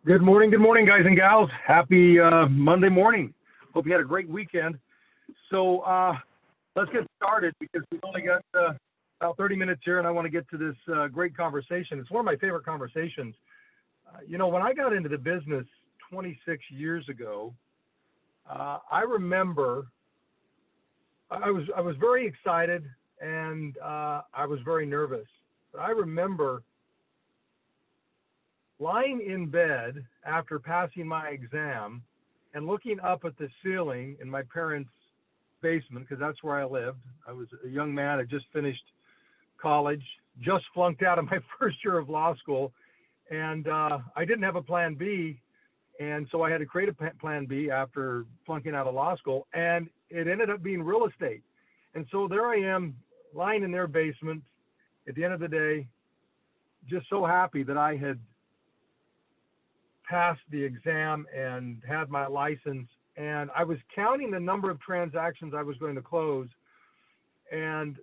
Good morning, guys and gals. Happy Monday morning. Hope you had a great weekend. So let's get started because we've only got about 30 minutes here, and I want to get to this great conversation. It's one of my favorite conversations. When I got into the business 26 years ago, I remember I was very excited and I was very nervous. But I remember lying in bed after passing my exam and looking up at the ceiling in my parents' basement, because that's where I lived. I was a young man. I just finished college, just flunked out of my first year of law school, and I didn't have a plan B, and so I had to create a plan B after flunking out of law school, and it ended up being real estate. And so there I am lying in their basement at the end of the day, just so happy that I had passed the exam and had my license, and I was counting the number of transactions I was going to close and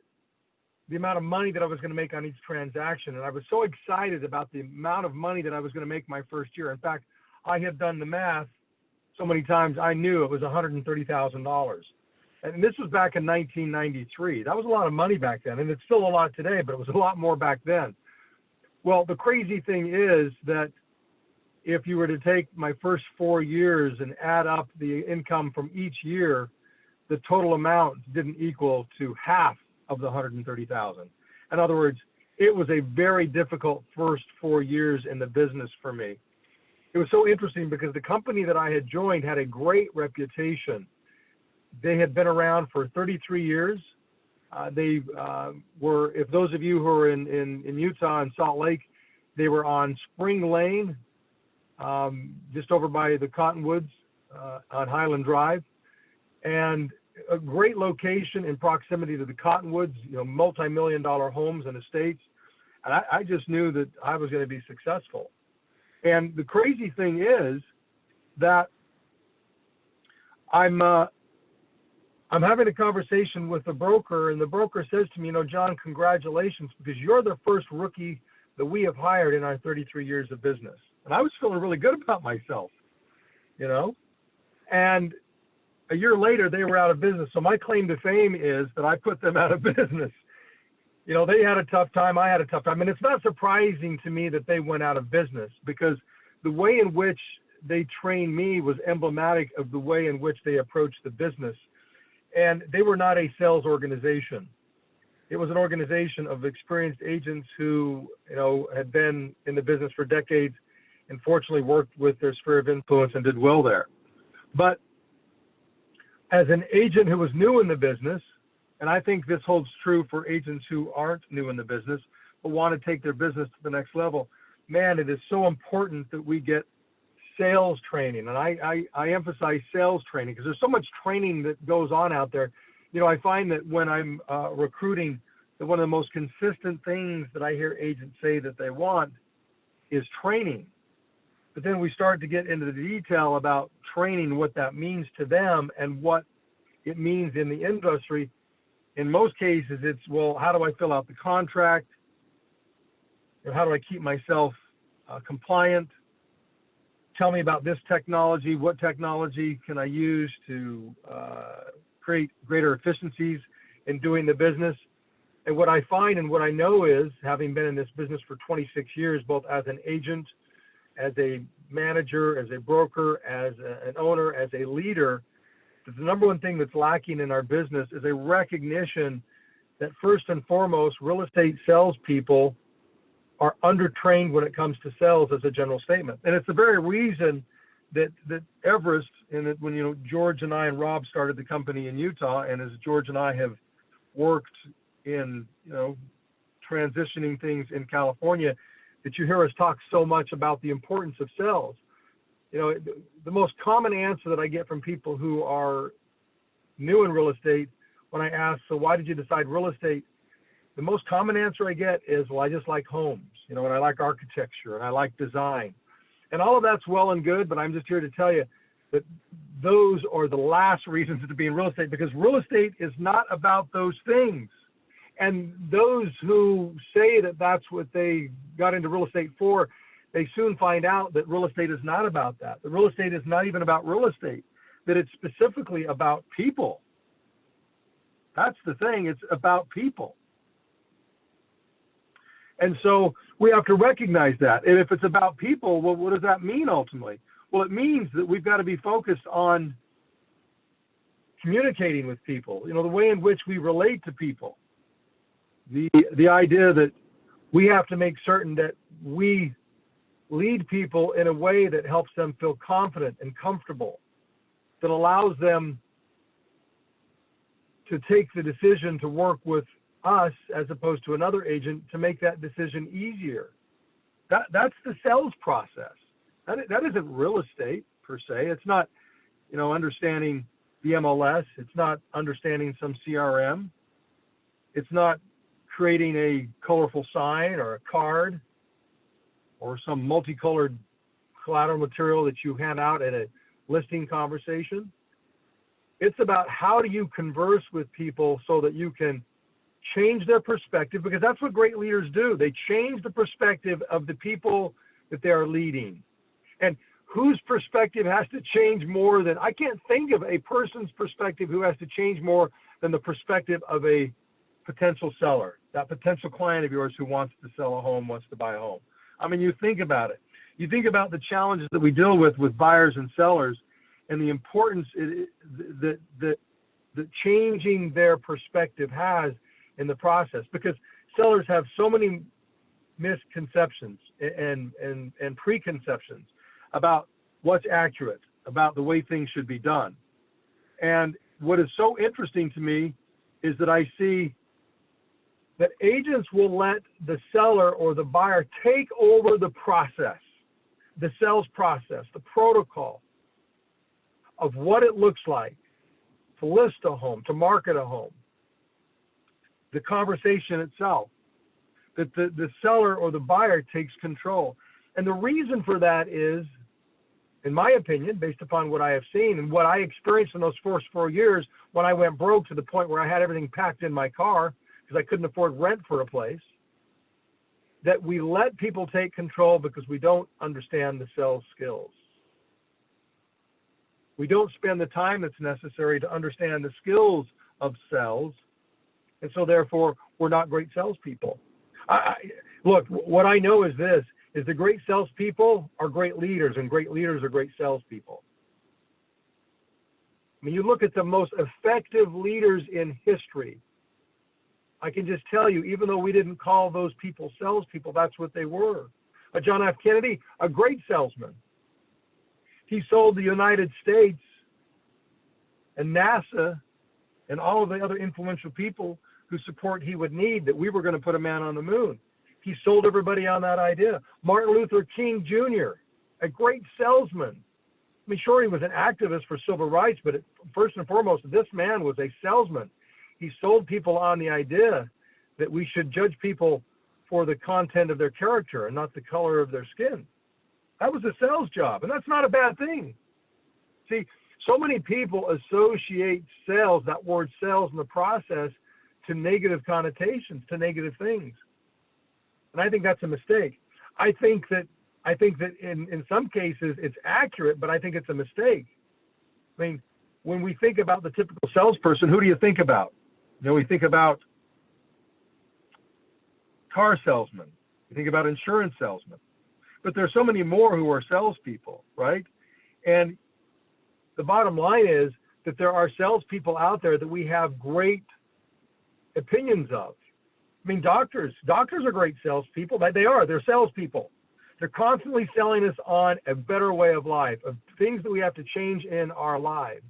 the amount of money that I was going to make on each transaction. And I was so excited about the amount of money that I was going to make my first year. In fact, I had done the math so many times I knew it was $130,000. And this was back in 1993. That was a lot of money back then, and it's still a lot today, but it was a lot more back then. Well, the crazy thing is that if you were to take my first 4 years and add up the income from each year, the total amount didn't equal to half of the 130,000. In other words, it was a very difficult first 4 years in the business for me. It was so interesting because the company that I had joined had a great reputation. They had been around for 33 years. They were, if those of you who are in Utah and Salt Lake, they were on Spring Lane, just over by the Cottonwoods on Highland Drive, and a great location in proximity to the Cottonwoods, multi-million-dollar homes and estates. And I just knew that I was going to be successful. And the crazy thing is that I'm having a conversation with the broker, and the broker says to me, John, congratulations, because you're the first rookie that we have hired in our 33 years of business. And I was feeling really good about myself, and a year later they were out of business. So my claim to fame is that I put them out of business. They had a tough time. I had a tough time. And it's not surprising to me that they went out of business, because the way in which they trained me was emblematic of the way in which they approached the business. And they were not a sales organization. It was an organization of experienced agents who, had been in the business for decades and fortunately worked with their sphere of influence and did well there. But as an agent who was new in the business, and I think this holds true for agents who aren't new in the business, but want to take their business to the next level, man, it is so important that we get sales training. And I emphasize sales training because there's so much training that goes on out there. I find that when I'm recruiting, that one of the most consistent things that I hear agents say that they want is training. But then we start to get into the detail about training, what that means to them and what it means in the industry. In most cases, it's, well, how do I fill out the contract? How do I keep myself compliant? Tell me about this technology. What technology can I use to create greater efficiencies in doing the business? And what I find and what I know is, having been in this business for 26 years, both as an agent, as a manager, as a broker, as an owner, as a leader, that the number one thing that's lacking in our business is a recognition that first and foremost, real estate salespeople are undertrained when it comes to sales as a general statement. And it's the very reason that Everest, and that when George and I and Rob started the company in Utah, and as George and I have worked in transitioning things in California, that you hear us talk so much about the importance of sales. The most common answer that I get from people who are new in real estate when I ask, so why did you decide real estate? The most common answer I get is, well, I just like homes, and I like architecture and I like design. And all of that's well and good, but I'm just here to tell you that those are the last reasons to be in real estate, because real estate is not about those things. And those who say that that's what they got into real estate for, they soon find out that real estate is not about that. The real estate is not even about real estate, that it's specifically about people. That's the thing. It's about people. And so we have to recognize that. And if it's about people, well, what does that mean ultimately? Well, it means that we've got to be focused on communicating with people, the way in which we relate to people. The idea that we have to make certain that we lead people in a way that helps them feel confident and comfortable, that allows them to take the decision to work with us as opposed to another agent, to make that decision easier. That's the sales process. That isn't real estate per se. It's not, understanding the MLS. It's not understanding some CRM. It's not creating a colorful sign or a card or some multicolored collateral material that you hand out at a listing conversation. It's about how do you converse with people so that you can change their perspective, because that's what great leaders do. They change the perspective of the people that they are leading. And whose perspective has to change more than, I can't think of a person's perspective who has to change more than the perspective of a potential seller, that potential client of yours who wants to sell a home, wants to buy a home. I mean, you think about it. You think about the challenges that we deal with buyers and sellers, and the importance that changing their perspective has in the process, because sellers have so many misconceptions and preconceptions about what's accurate, about the way things should be done. And what is so interesting to me is that I see that agents will let the seller or the buyer take over the process, the sales process, the protocol of what it looks like to list a home, to market a home, the conversation itself, that the seller or the buyer takes control. And the reason for that is, in my opinion, based upon what I have seen and what I experienced in those first 4 years when I went broke to the point where I had everything packed in my car because I couldn't afford rent for a place, that we let people take control because we don't understand the sales skills. We don't spend the time that's necessary to understand the skills of sales, and so therefore we're not great salespeople. Look, what I know is this, is the great salespeople are great leaders, and great leaders are great salespeople. I mean, you look at the most effective leaders in history. I can just tell you, even though we didn't call those people salespeople, that's what they were. John F. Kennedy, a great salesman. He sold the United States and NASA and all of the other influential people whose support he would need, that we were going to put a man on the moon. He sold everybody on that idea. Martin Luther King Jr., a great salesman. I mean, sure, he was an activist for civil rights, but first and foremost, this man was a salesman. He sold people on the idea that we should judge people for the content of their character and not the color of their skin. That was a sales job, and that's not a bad thing. See, so many people associate sales, that word sales in the process, to negative connotations, to negative things. And I think that's a mistake. I think that in some cases it's accurate, but I think it's a mistake. I mean, when we think about the typical salesperson, who do you think about? We think about car salesmen. You think about insurance salesmen. But there's so many more who are salespeople, right? And the bottom line is that there are salespeople out there that we have great opinions of. I mean, doctors are great salespeople. They're salespeople. They're constantly selling us on a better way of life, of things that we have to change in our lives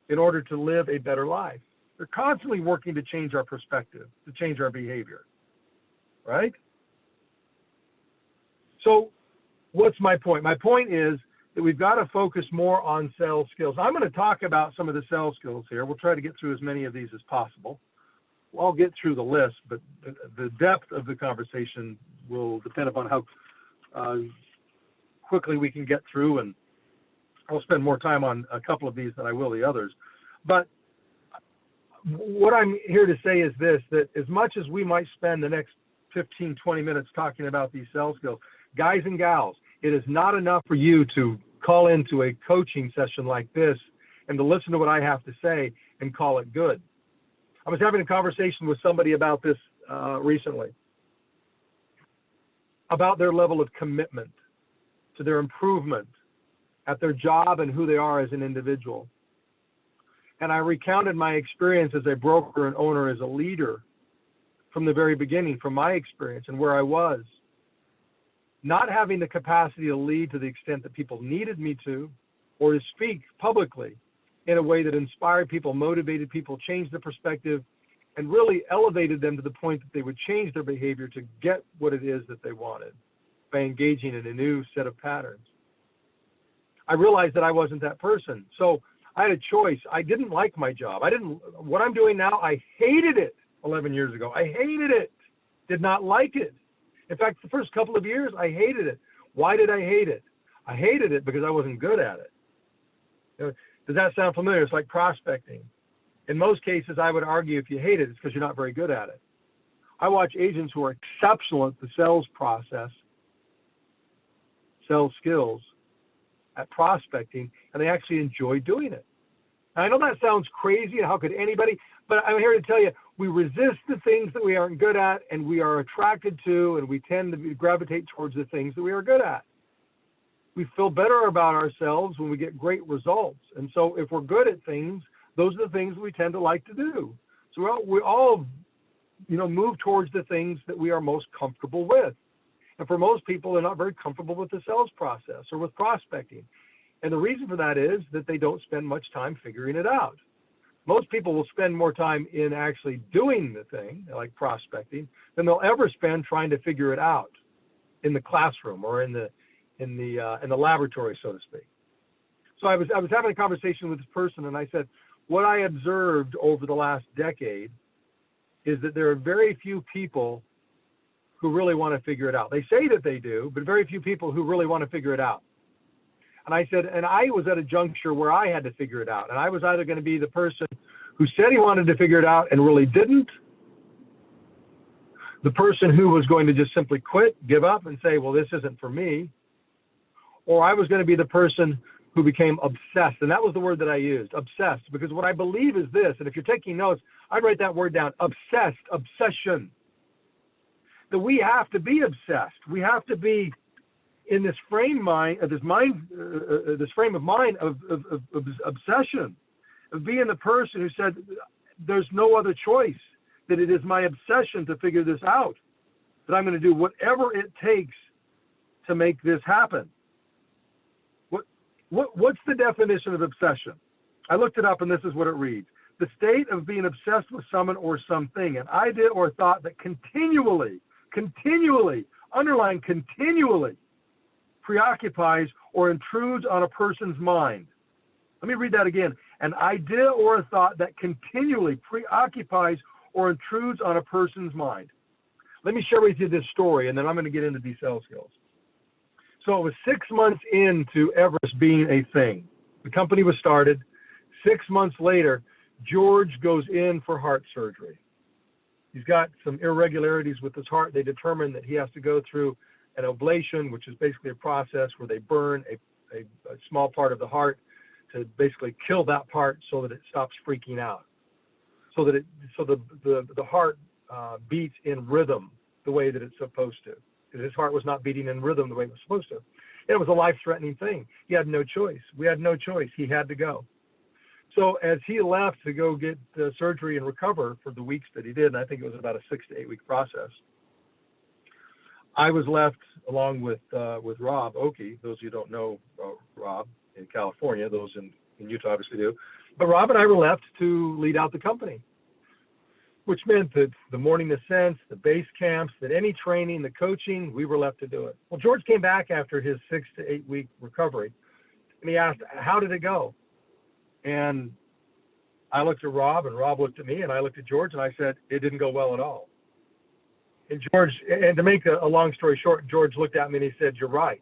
in order to live a better life. They're constantly working to change our perspective, to change our behavior, right? So what's my point? My point is that we've got to focus more on sales skills. I'm going to talk about some of the sales skills here. We'll try to get through as many of these as possible. I'll get through the list, but the depth of the conversation will depend upon how quickly we can get through, and I'll spend more time on a couple of these than I will the others. But what I'm here to say is this, that as much as we might spend the next 15, 20 minutes talking about these sales skills, Guys and gals, it is not enough for you to call into a coaching session like this and to listen to what I have to say and call it good. I was having a conversation with somebody about this recently, about their level of commitment to their improvement at their job and who they are as an individual. And I recounted my experience as a broker and owner, as a leader, from the very beginning, from my experience and where I was. Not having the capacity to lead to the extent that people needed me to, or to speak publicly in a way that inspired people, motivated people, changed their perspective, and really elevated them to the point that they would change their behavior to get what it is that they wanted by engaging in a new set of patterns. I realized that I wasn't that person. So I had a choice. I didn't like my job. What I'm doing now, I hated it 11 years ago. I hated it. Did not like it. In fact, the first couple of years, I hated it. Why did I hate it? I hated it because I wasn't good at it. Does that sound familiar? It's like prospecting. In most cases, I would argue if you hate it, it's because you're not very good at it. I watch agents who are exceptional at the sales process, sales skills, at prospecting, and they actually enjoy doing it. And I know that sounds crazy, how could anybody, but I'm here to tell you, we resist the things that we aren't good at, and we are attracted to, and we tend to gravitate towards the things that we are good at. We feel better about ourselves when we get great results. And so if we're good at things, those are the things we tend to like to do. So we all move towards the things that we are most comfortable with. And for most people, they're not very comfortable with the sales process or with prospecting. And the reason for that is that they don't spend much time figuring it out. Most people will spend more time in actually doing the thing, like prospecting, than they'll ever spend trying to figure it out in the classroom or in the laboratory, so to speak. So I was having a conversation with this person, and I said, what I observed over the last decade is that there are very few people who really want to figure it out. They say that they do, but very few people who really want to figure it out. And I said, and I was at a juncture where I had to figure it out. And I was either going to be the person who said he wanted to figure it out and really didn't, the person who was going to just simply quit, give up, and say, well, this isn't for me, or I was going to be the person who became obsessed. And that was the word that I used, obsessed, because what I believe is this, and if you're taking notes, I'd write that word down, obsessed, obsession. That we have to be obsessed. We have to be in this frame of mind of obsession, of being the person who said, there's no other choice, that it is my obsession to figure this out, that I'm going to do whatever it takes to make this happen. What's the definition of obsession? I looked it up, and this is what it reads. The state of being obsessed with someone or something, an idea or thought that continually, underline continually, preoccupies or intrudes on a person's mind. Let me read that again. An idea or a thought that continually preoccupies or intrudes on a person's mind. Let me share with you this story, and then I'm going to get into these sales skills. So it was 6 months into Everest being a thing. The company was started. 6 months later, George goes in for heart surgery. He's got some irregularities with his heart. They determine that he has to go through an ablation, which is basically a process where they burn a small part of the heart to basically kill that part so that it stops freaking out, so that the heart beats in rhythm the way that it's supposed to. His heart was not beating in rhythm the way it was supposed to. It was a life-threatening thing. He had no choice. We had no choice. He had to go. So as he left to go get surgery and recover for the weeks that he did, and I think it was about a 6 to 8 week process, I was left along with Rob Oakey. Those of you who don't know Rob in California, those in Utah obviously do. But Rob and I were left to lead out the company, which meant that the morning ascents, the base camps, that any training, the coaching, we were left to do it. Well, George came back after his 6 to 8 week recovery, and he asked, how did it go? And I looked at Rob, and Rob looked at me, and I looked at George, and I said, it didn't go well at all. And George, and to make a long story short, George looked at me and he said, you're right.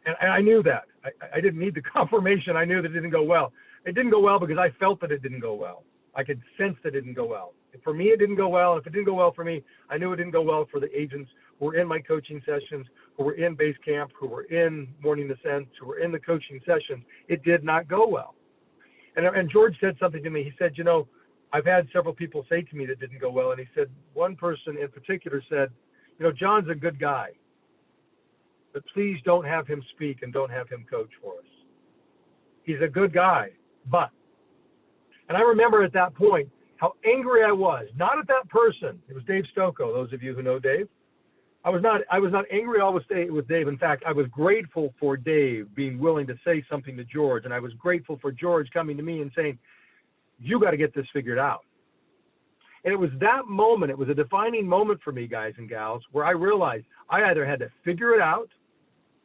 And I knew that. I didn't need the confirmation. I knew that it didn't go well. It didn't go well because I felt that it didn't go well. I could sense that it didn't go well. For me, it didn't go well. If it didn't go well for me, I knew it didn't go well for the agents who were in my coaching sessions, who were in base camp, who were in morning ascents, who were in the coaching sessions. It did not go well. And George said something to me. He said, I've had several people say to me that didn't go well. And he said, one person in particular said, John's a good guy, but please don't have him speak and don't have him coach for us. He's a good guy, but. And I remember at that point how angry I was, not at that person. It was Dave Stocco, those of you who know Dave. I was not angry always with Dave. In fact, I was grateful for Dave being willing to say something to George, and I was grateful for George coming to me and saying, you got to get this figured out. And it was that moment, it was a defining moment for me, guys and gals, where I realized I either had to figure it out,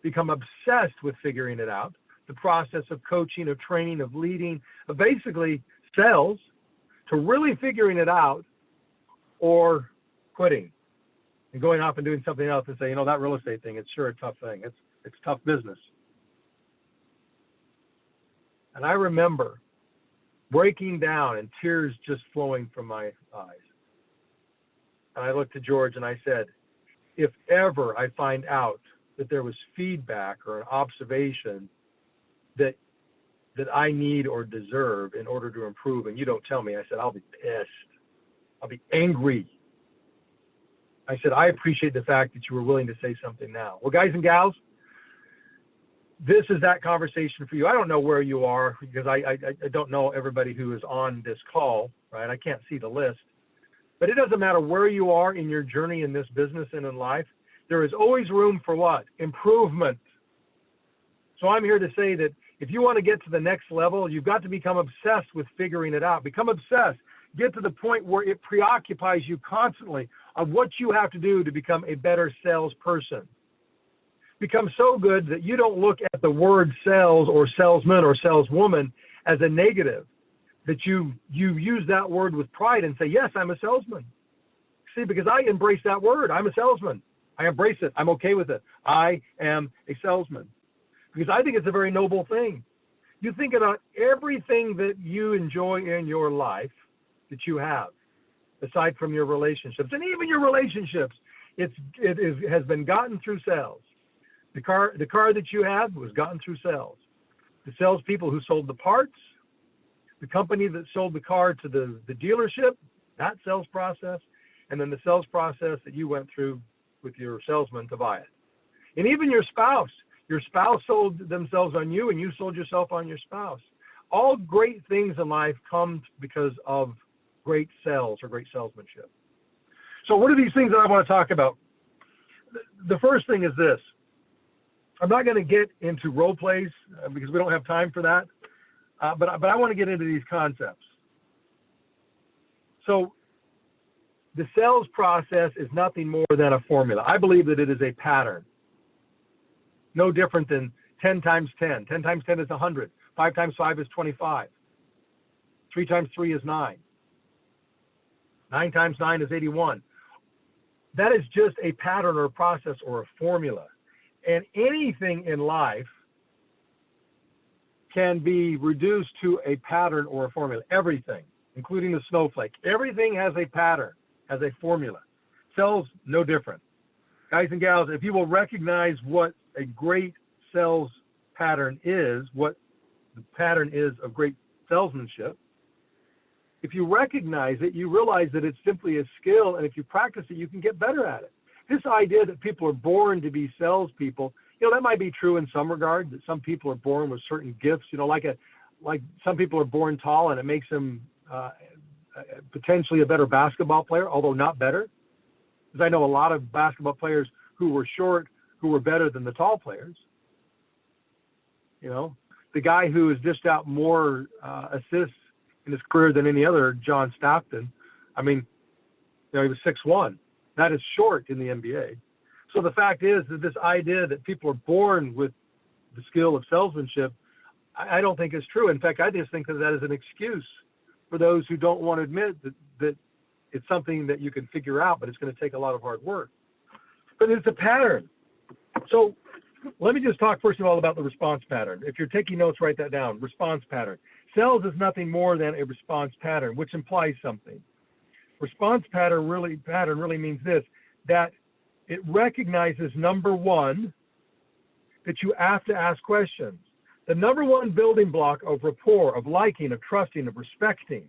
become obsessed with figuring it out, the process of coaching, of training, of leading, of basically sales, to really figuring it out, or quitting and going off and doing something else and say, that real estate thing, it's sure a tough thing. It's tough business. And I remember breaking down and tears just flowing from my eyes. And I looked at George and I said, if ever I find out that there was feedback or an observation that I need or deserve in order to improve, and you don't tell me, I said, I'll be pissed. I'll be angry. I said, I appreciate the fact that you were willing to say something now. Well, guys and gals, this is that conversation for you. I don't know where you are because I don't know everybody who is on this call, right? I can't see the list. But it doesn't matter where you are in your journey in this business and in life. There is always room for what? Improvement. So I'm here to say that if you want to get to the next level, you've got to become obsessed with figuring it out. Become obsessed. Get to the point where it preoccupies you constantly on what you have to do to become a better salesperson. Become so good that you don't look at the word sales or salesman or saleswoman as a negative, that you use that word with pride and say, yes, I'm a salesman. See, because I embrace that word. I'm a salesman. I embrace it. I'm okay with it. I am a salesman. Because I think it's a very noble thing. You think about everything that you enjoy in your life that you have, aside from your relationships, and even your relationships, it has been gotten through sales. The car that you have was gotten through sales. The salespeople who sold the parts, the company that sold the car to the dealership, that sales process, and then the sales process that you went through with your salesman to buy it. And even your spouse sold themselves on you and you sold yourself on your spouse. All great things in life come because of great sales or great salesmanship. So what are these things that I want to talk about? The first thing is this. I'm not going to get into role plays because we don't have time for that. But I want to get into these concepts. So the sales process is nothing more than a formula. I believe that it is a pattern. No different than 10 times 10. 10 times 10 is 100. 5 times 5 is 25. 3 times 3 is 9. 9 times 9 is 81. That is just a pattern or a process or a formula. And anything in life can be reduced to a pattern or a formula. Everything, including the snowflake. Everything has a pattern, has a formula. Sales, no different. Guys and gals, if you will recognize what a great sales pattern is, what the pattern is of great salesmanship, if you recognize it, you realize that it's simply a skill, and if you practice it, you can get better at it. This idea that people are born to be salespeople, that might be true in some regard, that some people are born with certain gifts, like some people are born tall and it makes them potentially a better basketball player, although not better. Because I know a lot of basketball players who were short, who were better than the tall players. The guy who has dished out more assists in his career than any other, John Stockton, he was 6'1". That is short in the NBA. So the fact is that this idea that people are born with the skill of salesmanship, I don't think is true. In fact, I just think that is an excuse for those who don't want to admit that it's something that you can figure out, but it's going to take a lot of hard work. But it's a pattern. So let me just talk first of all about the response pattern. If you're taking notes, write that down. Response pattern. Sales is nothing more than a response pattern, which implies something. Response pattern really means this, that it recognizes, number one, that you have to ask questions. The number one building block of rapport, of liking, of trusting, of respecting,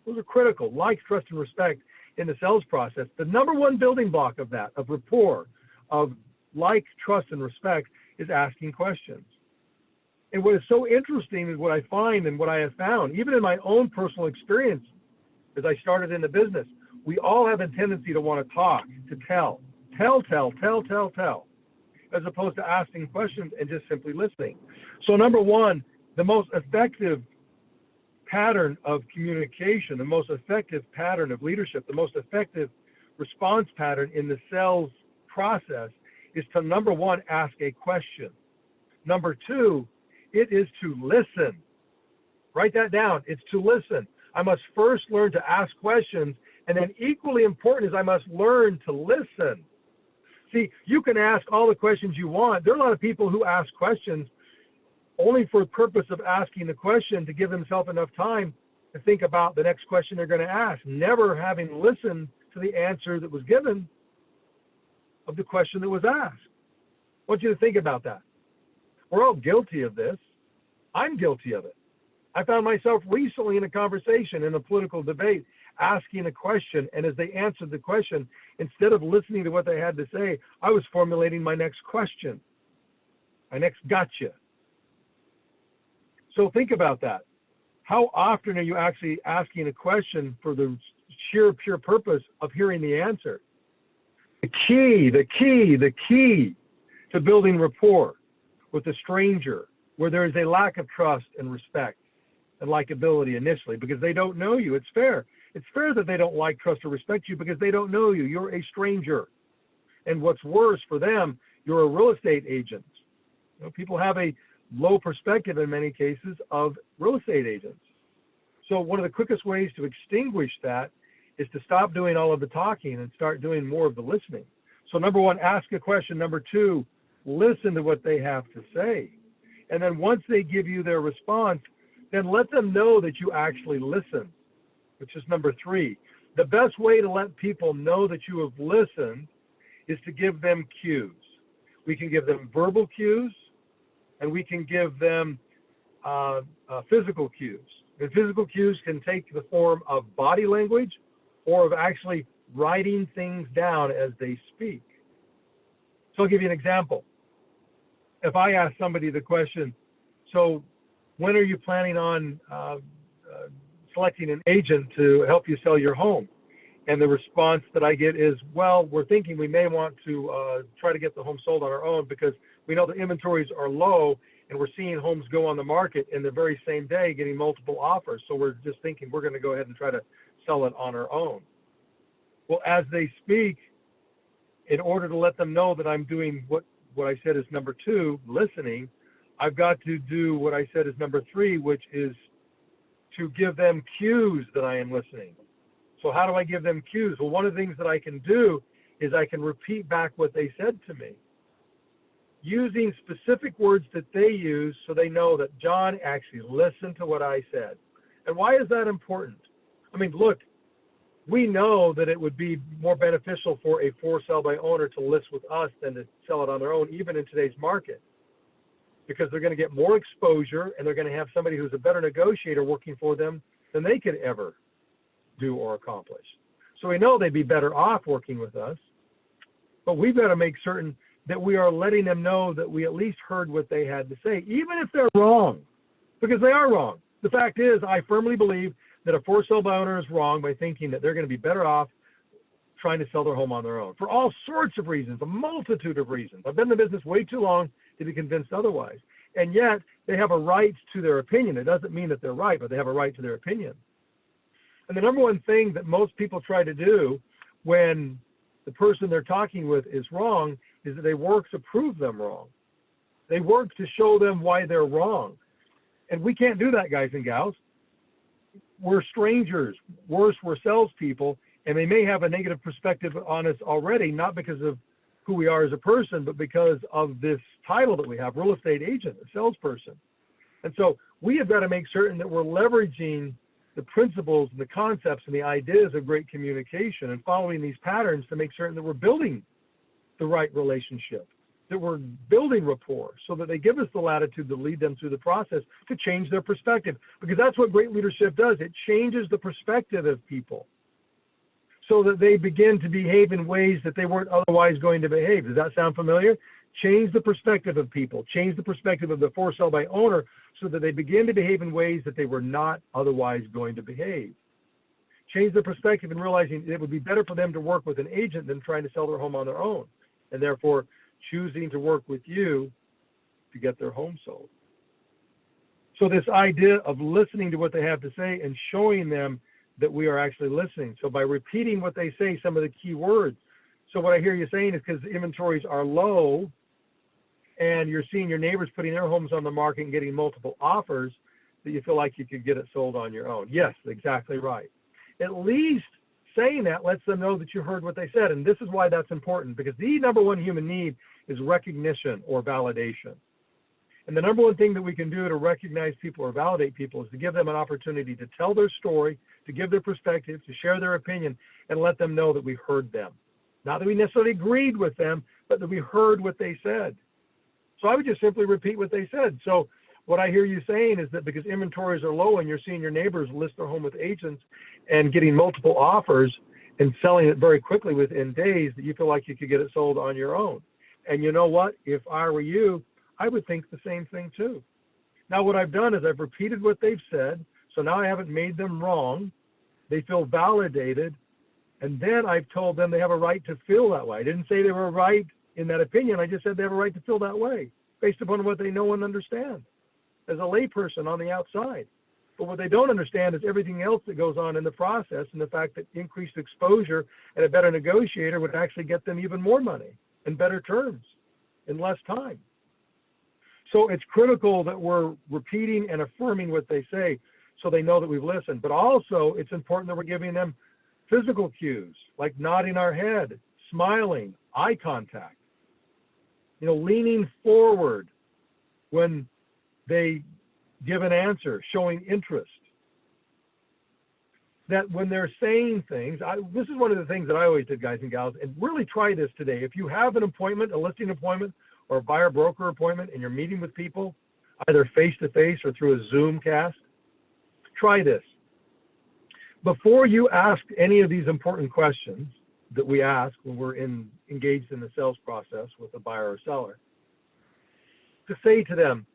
those are critical. Like, trust, and respect in the sales process. The number one building block of that, of rapport, of like, trust, and respect, is asking questions. And what is so interesting is what I find and what I have found, even in my own personal experience as I started in the business, we all have a tendency to want to talk, to tell, as opposed to asking questions and just simply listening. So number one, the most effective pattern of communication, the most effective pattern of leadership, the most effective response pattern in the sales process is to, number one, ask a question. Number two, it is to listen. Write that down. It's to listen. I must first learn to ask questions, and then equally important is I must learn to listen. See, you can ask all the questions you want. There are a lot of people who ask questions only for the purpose of asking the question to give themselves enough time to think about the next question they're going to ask, never having listened to the answer that was given of the question that was asked. I want you to think about that. We're all guilty of this. I'm guilty of it. I found myself recently in a conversation, in a political debate, asking a question, and as they answered the question, instead of listening to what they had to say, I was formulating my next question, my next gotcha. So think about that. How often are you actually asking a question for the sheer pure purpose of hearing the answer? The key to building rapport with a stranger where there is a lack of trust and respect and likability initially because they don't know you. It's fair. It's fair that they don't like, trust, or respect you because they don't know you. You're a stranger. And what's worse for them, you're a real estate agent. You know, people have a low perspective in many cases of real estate agents. So one of the quickest ways to extinguish that is to stop doing all of the talking and start doing more of the listening. So number one, ask a question. Number two, listen to what they have to say. And then once they give you their response, then let them know that you actually listen, which is number three. The best way to let people know that you have listened is to give them cues. We can give them verbal cues, and we can give them physical cues. And physical cues can take the form of body language or of actually writing things down as they speak. So I'll give you an example. If I ask somebody the question, so when are you planning on selecting an agent to help you sell your home? And the response that I get is, well, we're thinking we may want to try to get the home sold on our own because we know the inventories are low and we're seeing homes go on the market in the very same day getting multiple offers. So we're just thinking we're going to go ahead and try to sell it on our own. Well, as they speak, in order to let them know that I'm doing what I said is number two, listening, I've got to do what I said is number three, which is to give them cues that I am listening. So how do I give them cues? Well, one of the things that I can do is I can repeat back what they said to me, using specific words that they use so they know that John actually listened to what I said. And why is that important? I mean, look, we know that it would be more beneficial for a for sale by owner to list with us than to sell it on their own, even in today's market, because they're going to get more exposure and they're going to have somebody who's a better negotiator working for them than they could ever do or accomplish. So we know they'd be better off working with us, but we've got to make certain that we are letting them know that we at least heard what they had to say, even if they're wrong, because they are wrong. The fact is, I firmly believe that a for sale by owner is wrong by thinking that they're going to be better off trying to sell their home on their own for all sorts of reasons, a multitude of reasons. I've been in the business way too long to be convinced otherwise. And yet they have a right to their opinion. It doesn't mean that they're right, but they have a right to their opinion. And the number one thing that most people try to do when the person they're talking with is wrong is that they work to prove them wrong. They work to show them why they're wrong. And we can't do that, guys and gals. We're strangers. Worse, we're salespeople, and they may have a negative perspective on us already, not because of who we are as a person, but because of this title that we have, real estate agent, a salesperson. And so we have got to make certain that we're leveraging the principles and the concepts and the ideas of great communication and following these patterns to make certain that we're building the right relationship, that we're building rapport so that they give us the latitude to lead them through the process to change their perspective. Because that's what great leadership does. It changes the perspective of people so that they begin to behave in ways that they weren't otherwise going to behave. Does that sound familiar? Change the perspective of people, change the perspective of the for sale by owner so that they begin to behave in ways that they were not otherwise going to behave. Change the perspective and realizing it would be better for them to work with an agent than trying to sell their home on their own, and therefore choosing to work with you to get their home sold. So this idea of listening to what they have to say and showing them that we are actually listening. So by repeating what they say, some of the key words. So what I hear you saying is because inventories are low and you're seeing your neighbors putting their homes on the market and getting multiple offers, that you feel like you could get it sold on your own. Yes, exactly right. At least saying that lets them know that you heard what they said. And this is why that's important, because the number one human need is recognition or validation. And the number one thing that we can do to recognize people or validate people is to give them an opportunity to tell their story, to give their perspective, to share their opinion, and let them know that we heard them. Not that we necessarily agreed with them, but that we heard what they said. So I would just simply repeat what they said. So what I hear you saying is that because inventories are low and you're seeing your neighbors list their home with agents and getting multiple offers and selling it very quickly within days, that you feel like you could get it sold on your own. And you know what? If I were you, I would think the same thing too. Now what I've done is I've repeated what they've said. So now I haven't made them wrong. They feel validated. And then I've told them they have a right to feel that way. I didn't say they were right in that opinion. I just said they have a right to feel that way based upon what they know and understand as a layperson on the outside. But what they don't understand is everything else that goes on in the process, and the fact that increased exposure and a better negotiator would actually get them even more money and better terms in less time. So it's critical that we're repeating and affirming what they say so they know that we've listened. But also it's important that we're giving them physical cues like nodding our head, smiling, eye contact, leaning forward when they give an answer, showing interest. That when they're saying things, this is one of the things that I always did, guys and gals, and really try this today. If you have an appointment, a listing appointment, or a buyer broker appointment, and you're meeting with people, either face-to-face or through a Zoom cast, try this. Before you ask any of these important questions that we ask when we're engaged in the sales process with a buyer or seller, to say to them,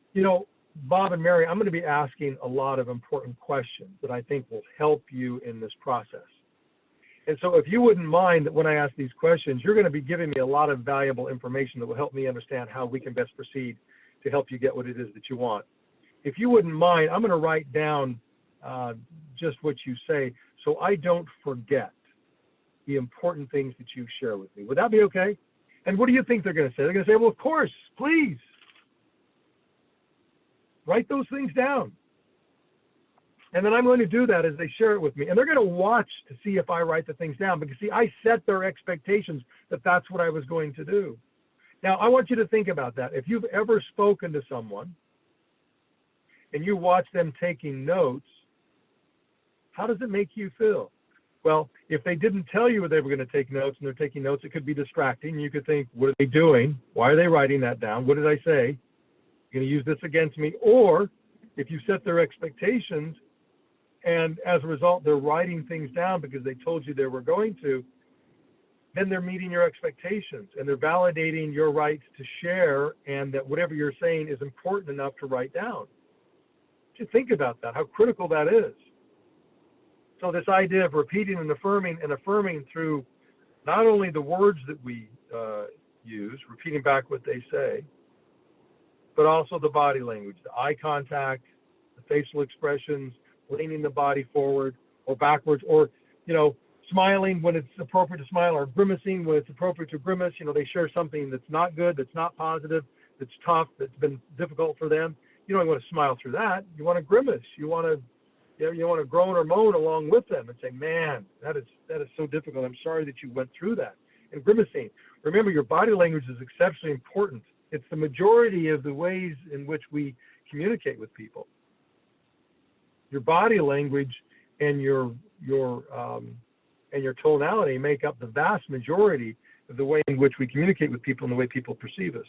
Bob and Mary, I'm going to be asking a lot of important questions that I think will help you in this process. And so if you wouldn't mind that when I ask these questions, you're going to be giving me a lot of valuable information that will help me understand how we can best proceed to help you get what it is that you want. If you wouldn't mind, I'm going to write down just what you say so I don't forget the important things that you share with me. Would that be okay? And what do you think they're going to say? They're going to say, well, of course, please. Write those things down. And then I'm going to do that as they share it with me. And they're going to watch to see if I write the things down. Because, see, I set their expectations that that's what I was going to do. Now, I want you to think about that. If you've ever spoken to someone and you watch them taking notes, how does it make you feel? Well, if they didn't tell you they were going to take notes and they're taking notes, it could be distracting. You could think, what are they doing? Why are they writing that down? What did I say? You're going to use this against me. Or if you set their expectations and as a result they're writing things down because they told you they were going to, then they're meeting your expectations and they're validating your rights to share, and that whatever you're saying is important enough to write down. Just think about that, how critical that is. So this idea of repeating and affirming through not only the words that we use, repeating back what they say, but also the body language, the eye contact, the facial expressions, leaning the body forward or backwards, or, smiling when it's appropriate to smile, or grimacing when it's appropriate to grimace. They share something that's not good, that's not positive, that's tough, that's been difficult for them. You don't want to smile through that. You want to grimace. You want to groan or moan along with them and say, man, that is so difficult. I'm sorry that you went through that. And grimacing. Remember, your body language is exceptionally important It's the majority of the ways in which we communicate with people. Your body language and your tonality make up the vast majority of the way in which we communicate with people and the way people perceive us.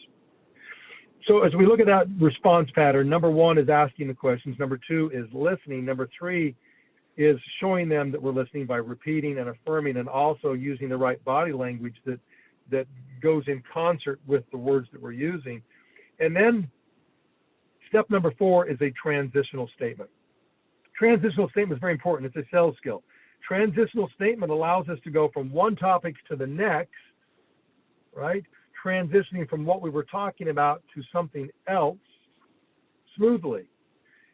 So as we look at that response pattern, number one is asking the questions. Number two is listening. Number three is showing them that we're listening by repeating and affirming, and also using the right body language that goes in concert with the words that we're using. And then step number four is a transitional statement. Transitional statement is very important. It's a sales skill. Transitional statement allows us to go from one topic to the next, right? Transitioning from what we were talking about to something else smoothly.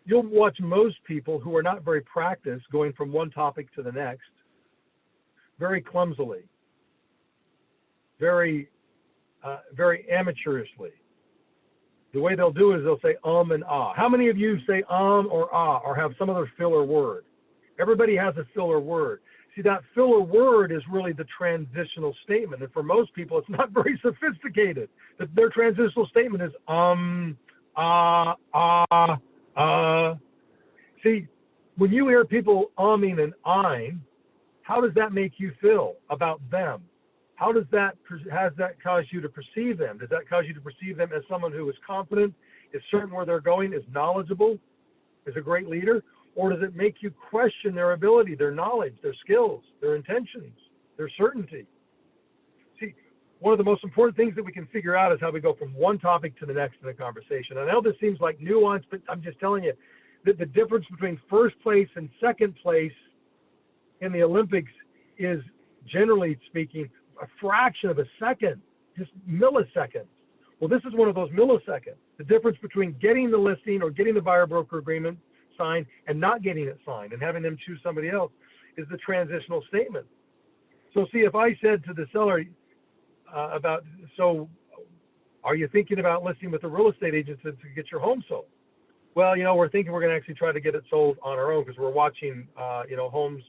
You'll watch most people who are not very practiced going from one topic to the next very clumsily, very amateurishly. The way they'll do it is they'll say and ah. How many of you say or ah or have some other filler word? Everybody has a filler word. See, that filler word is really the transitional statement. And for most people, it's not very sophisticated. Their transitional statement is ah. See, when you hear people umming and ahhing, how does that make you feel about them? How has that caused you to perceive them? Does that cause you to perceive them as someone who is confident, is certain where they're going, is knowledgeable, is a great leader? Or does it make you question their ability, their knowledge, their skills, their intentions, their certainty? See, one of the most important things that we can figure out is how we go from one topic to the next in a conversation. I know this seems like nuance, but I'm just telling you that the difference between first place and second place in the Olympics is, generally speaking, a fraction of a second, just milliseconds. Well, this is one of those milliseconds. The difference between getting the listing or getting the buyer-broker agreement signed and not getting it signed and having them choose somebody else is the transitional statement. So see, if I said to the seller so are you thinking about listing with a real estate agent to get your home sold? Well, we're thinking we're going to actually try to get it sold on our own because we're watching, homes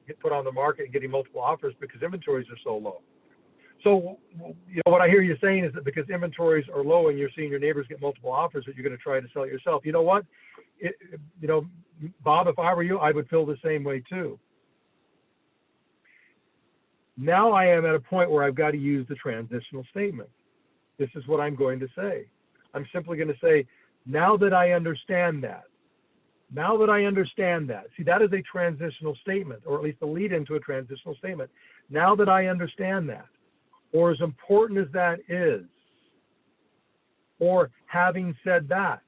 get put on the market and getting multiple offers because inventories are so low. So, what I hear you saying is that because inventories are low and you're seeing your neighbors get multiple offers, that you're going to try to sell it yourself. You know what? Bob, if I were you, I would feel the same way too. Now I am at a point where I've got to use the transitional statement. This is what I'm going to say. I'm simply going to say, now that I understand that. Now that I understand that. See, that is a transitional statement, or at least the lead into a transitional statement. Now that I understand that. Or as important as that is, or having said that.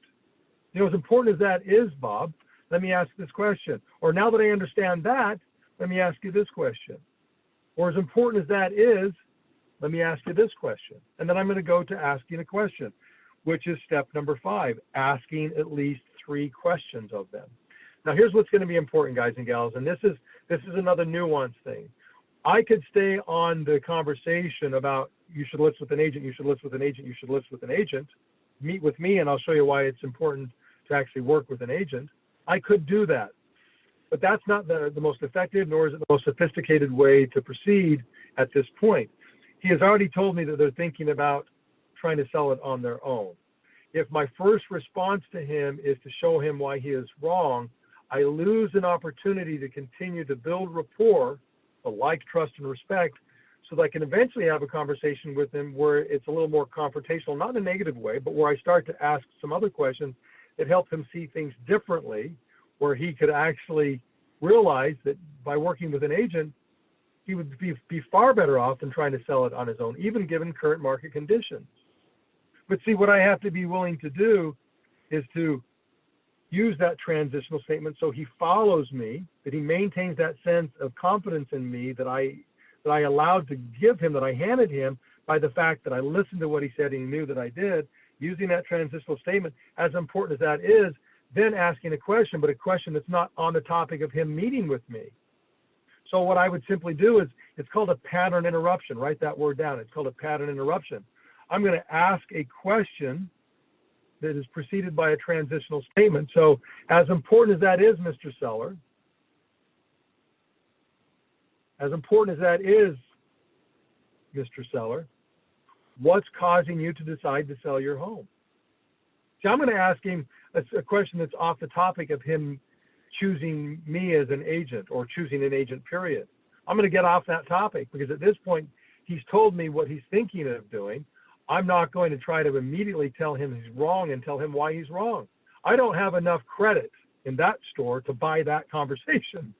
As important as that is, Bob, let me ask this question. Or now that I understand that, let me ask you this question. Or as important as that is, let me ask you this question. And then I'm going to go to asking a question, which is step number 5, asking at least 3 questions of them. Now, here's what's going to be important, guys and gals, and this is another nuance thing. I could stay on the conversation about you should list with an agent, you should list with an agent, you should list with an agent. Meet with me, and I'll show you why it's important to actually work with an agent. I could do that, but that's not the most effective, nor is it the most sophisticated way to proceed at this point. He has already told me that they're thinking about trying to sell it on their own. If my first response to him is to show him why he is wrong, I lose an opportunity to continue to build rapport, the like, trust, and respect, so that I can eventually have a conversation with him where it's a little more confrontational, not in a negative way, but where I start to ask some other questions that help him see things differently, where he could actually realize that by working with an agent, he would be far better off than trying to sell it on his own, even given current market conditions. But see, what I have to be willing to do is to use that transitional statement so he follows me, that he maintains that sense of confidence in me that I allowed to give him, that I handed him by the fact that I listened to what he said and he knew that I did, using that transitional statement, as important as that is, then asking a question, but a question that's not on the topic of him meeting with me. So what I would simply do is, it's called a pattern interruption. Write that word down. It's called a pattern interruption. I'm going to ask a question that is preceded by a transitional statement. So as important as that is, Mr. Seller, as important as that is, Mr. Seller, What's causing you to decide to sell your home? See, I'm going to ask him a question that's off the topic of him choosing me as an agent or choosing an agent, period. I'm going to get off that topic because at this point, he's told me what he's thinking of doing. I'm not going to try to immediately tell him he's wrong and tell him why he's wrong. I don't have enough credit in that store to buy that conversation.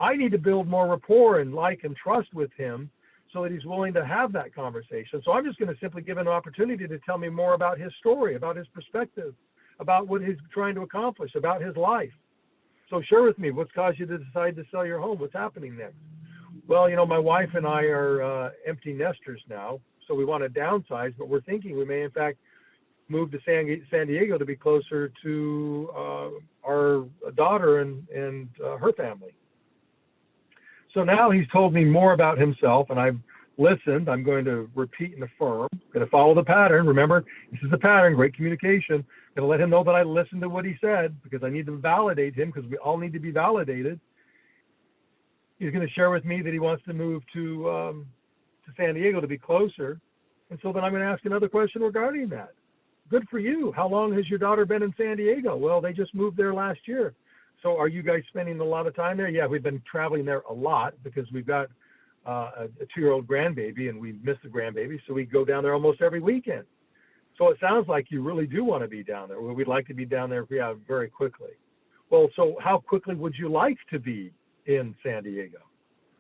I need to build more rapport and like and trust with him so that he's willing to have that conversation. So I'm just going to simply give him an opportunity to tell me more about his story, about his perspective, about what he's trying to accomplish, about his life. So share with me, what's caused you to decide to sell your home? What's happening next? Well, my wife and I are empty nesters now, so we want to downsize, but we're thinking we may, in fact, move to San Diego to be closer to our daughter and her family. So now he's told me more about himself, and I've listened. I'm going to repeat and affirm. I'm going to follow the pattern. Remember, this is the pattern, great communication. I'm going to let him know that I listened to what he said because I need to validate him because we all need to be validated. He's going to share with me that he wants to move to San Diego to be closer. And so then I'm going to ask another question regarding that. Good for you. How long has your daughter been in San Diego? Well, they just moved there last year. So are you guys spending a lot of time there? Yeah, we've been traveling there a lot because we've got a 2-year-old grandbaby and we miss the grandbaby. So we go down there almost every weekend. So it sounds like you really do want to be down there. Well, we'd like to be down there very quickly. Well, so how quickly would you like to be in San Diego?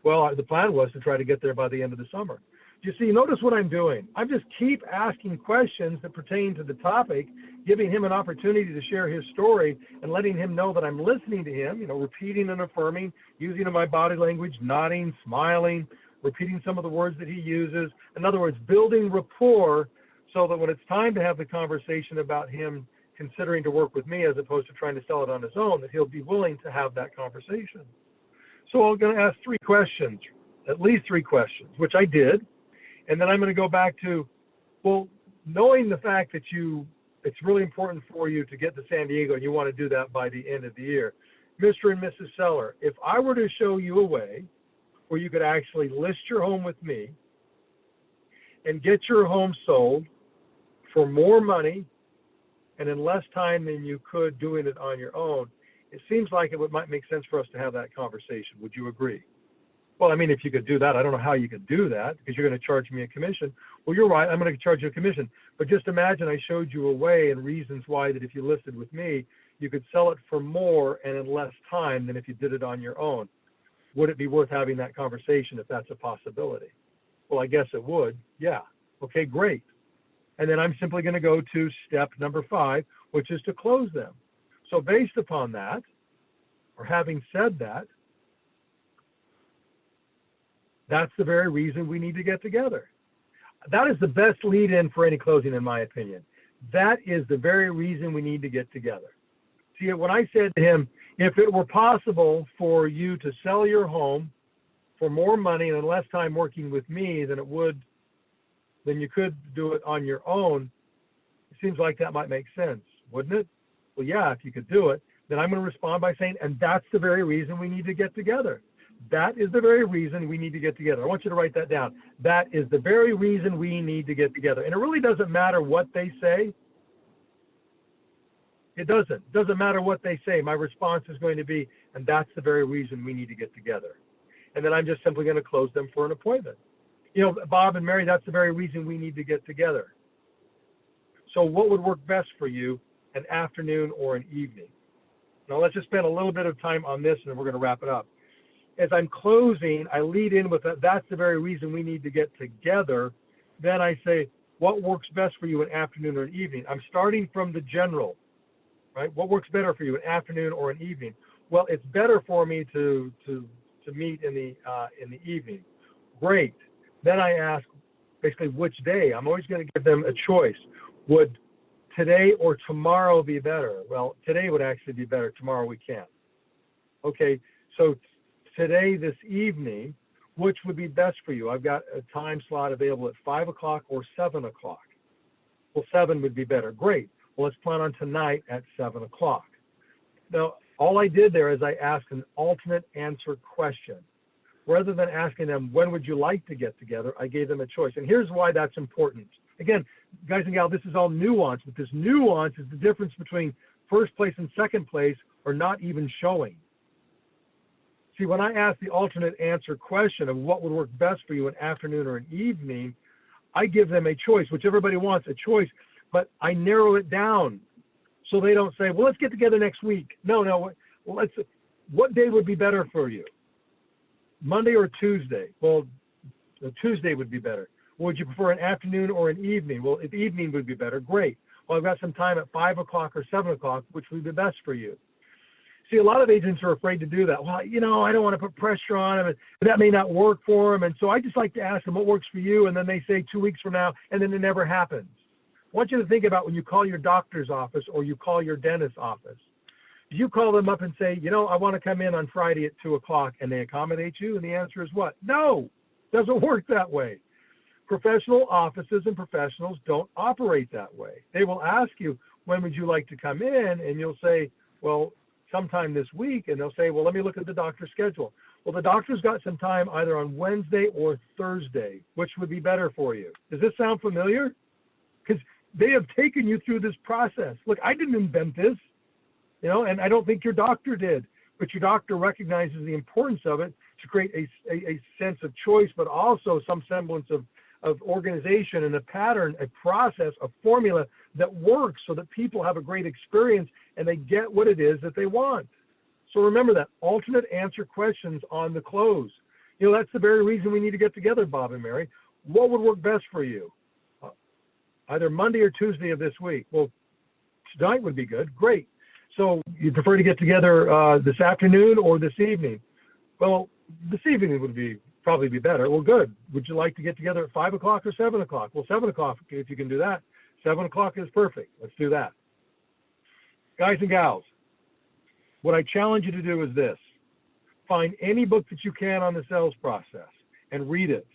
Well, the plan was to try to get there by the end of the summer. You see, notice what I'm doing. I just keep asking questions that pertain to the topic, giving him an opportunity to share his story and letting him know that I'm listening to him, repeating and affirming, using my body language, nodding, smiling, repeating some of the words that he uses. In other words, building rapport so that when it's time to have the conversation about him considering to work with me as opposed to trying to sell it on his own, that he'll be willing to have that conversation. So I'm going to ask 3 questions, at least 3 questions, which I did. And then I'm going to go back to, well, knowing the fact that it's really important for you to get to San Diego and you want to do that by the end of the year. Mr. and Mrs. Seller, if I were to show you a way where you could actually list your home with me and get your home sold for more money and in less time than you could doing it on your own, it seems like it might make sense for us to have that conversation. Would you agree? Well, I mean, if you could do that, I don't know how you could do that because you're going to charge me a commission. Well, you're right. I'm going to charge you a commission. But just imagine I showed you a way and reasons why that if you listed with me, you could sell it for more and in less time than if you did it on your own. Would it be worth having that conversation if that's a possibility? Well, I guess it would. Yeah. Okay, great. And then I'm simply going to go to step number 5, which is to close them. So based upon that, or having said that, that's the very reason we need to get together. That is the best lead-in for any closing, in my opinion. That is the very reason we need to get together. See, when I said to him, if it were possible for you to sell your home for more money and in less time working with me than you could do it on your own, it seems like that might make sense, wouldn't it? Well, yeah, if you could do it, then I'm going to respond by saying, and that's the very reason we need to get together. That is the very reason we need to get together. I want you to write that down. That is the very reason we need to get together. And it really doesn't matter what they say. It doesn't. It doesn't matter what they say. My response is going to be, and that's the very reason we need to get together. And then I'm just simply going to close them for an appointment. Bob and Mary, that's the very reason we need to get together. So what would work best for you, an afternoon or an evening? Now let's just spend a little bit of time on this and then we're going to wrap it up. As I'm closing, I lead in with that's the very reason we need to get together. Then I say, what works best for you, an afternoon or an evening? I'm starting from the general, right? What works better for you, an afternoon or an evening? Well, it's better for me to meet in the evening. Great. Then I ask basically which day. I'm always going to give them a choice. Would today or tomorrow be better? Well, today would actually be better. Tomorrow we can't. Okay, so today, this evening, which would be best for you? I've got a time slot available at 5 o'clock or 7 o'clock. Well, 7 would be better. Great. Well, let's plan on tonight at 7 o'clock. Now, all I did there is I asked an alternate answer question. Rather than asking them, when would you like to get together, I gave them a choice. And here's why that's important. Again, guys and gals, this is all nuance, but this nuance is the difference between first place and second place or not even showing. See, when I ask the alternate answer question of what would work best for you, an afternoon or an evening, I give them a choice, which everybody wants, a choice, but I narrow it down so they don't say, well, let's get together next week. No, well, what day would be better for you? Monday or Tuesday? Well, Tuesday would be better. Would you prefer an afternoon or an evening? Well, if evening would be better, great. Well, I've got some time at 5 o'clock or 7 o'clock, which would be best for you. See, a lot of agents are afraid to do that. Well, I don't want to put pressure on them, and that may not work for them. And so I just like to ask them what works for you, and then they say 2 weeks from now, and then it never happens. I want you to think about when you call your doctor's office or you call your dentist's office. Do you call them up and say, I want to come in on Friday at 2 o'clock, and they accommodate you? And the answer is what? No, it doesn't work that way. Professional offices and professionals don't operate that way. They will ask you, when would you like to come in? And you'll say, well, sometime this week. And they'll say, well, let me look at the doctor's schedule. Well, the doctor's got some time either on Wednesday or Thursday. Which would be better for you? Does this sound familiar? Because they have taken you through this process. Look, I didn't invent this, and I don't think your doctor did, but your doctor recognizes the importance of it to create a sense of choice, but also some semblance of organization and a pattern, a process, a formula that works so that people have a great experience and they get what it is that they want. So remember that, alternate answer questions on the close. That's the very reason we need to get together, Bob and Mary. What would work best for you? Either Monday or Tuesday of this week. Well, tonight would be good. Great. So you prefer to get together this afternoon or this evening? Well, this evening would probably be better. Well, good. Would you like to get together at 5 o'clock or 7 o'clock? Well, 7 o'clock, if you can do that. 7 o'clock is perfect. Let's do that. Guys and gals, what I challenge you to do is this. Find any book that you can on the sales process and read it.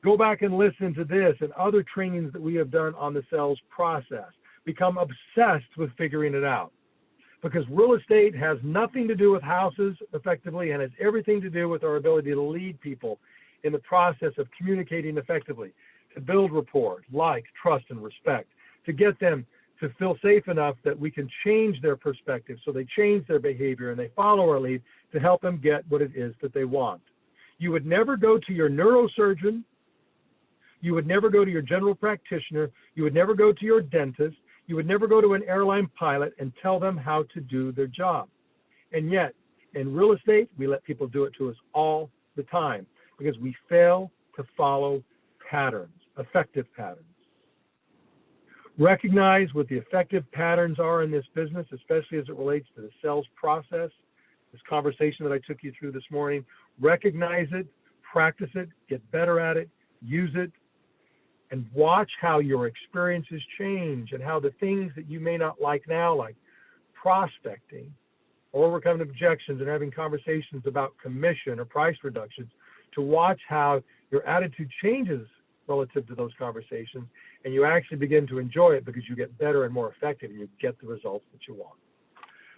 Go back and listen to this and other trainings that we have done on the sales process. Become obsessed with figuring it out. Because real estate has nothing to do with houses effectively and has everything to do with our ability to lead people in the process of communicating effectively, to build rapport, trust, and respect, to get them to feel safe enough that we can change their perspective so they change their behavior and they follow our lead to help them get what it is that they want. You would never go to your neurosurgeon. You would never go to your general practitioner. You would never go to your dentist. You would never go to an airline pilot and tell them how to do their job. And yet, in real estate, we let people do it to us all the time because we fail to follow patterns, effective patterns. Recognize what the effective patterns are in this business, especially as it relates to the sales process, this conversation that I took you through this morning. Recognize it, practice it, get better at it, use it, and watch how your experiences change and how the things that you may not like now, like prospecting, or overcoming objections and having conversations about commission or price reductions, to watch how your attitude changes relative to those conversations, and you actually begin to enjoy it because you get better and more effective and you get the results that you want.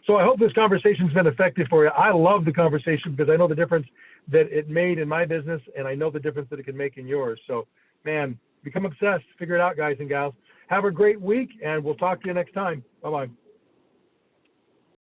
So I hope this conversation's been effective for you. I love the conversation because I know the difference that it made in my business, and I know the difference that it can make in yours. So, man, become obsessed. Figure it out, guys and gals. Have a great week, and we'll talk to you next time. Bye-bye.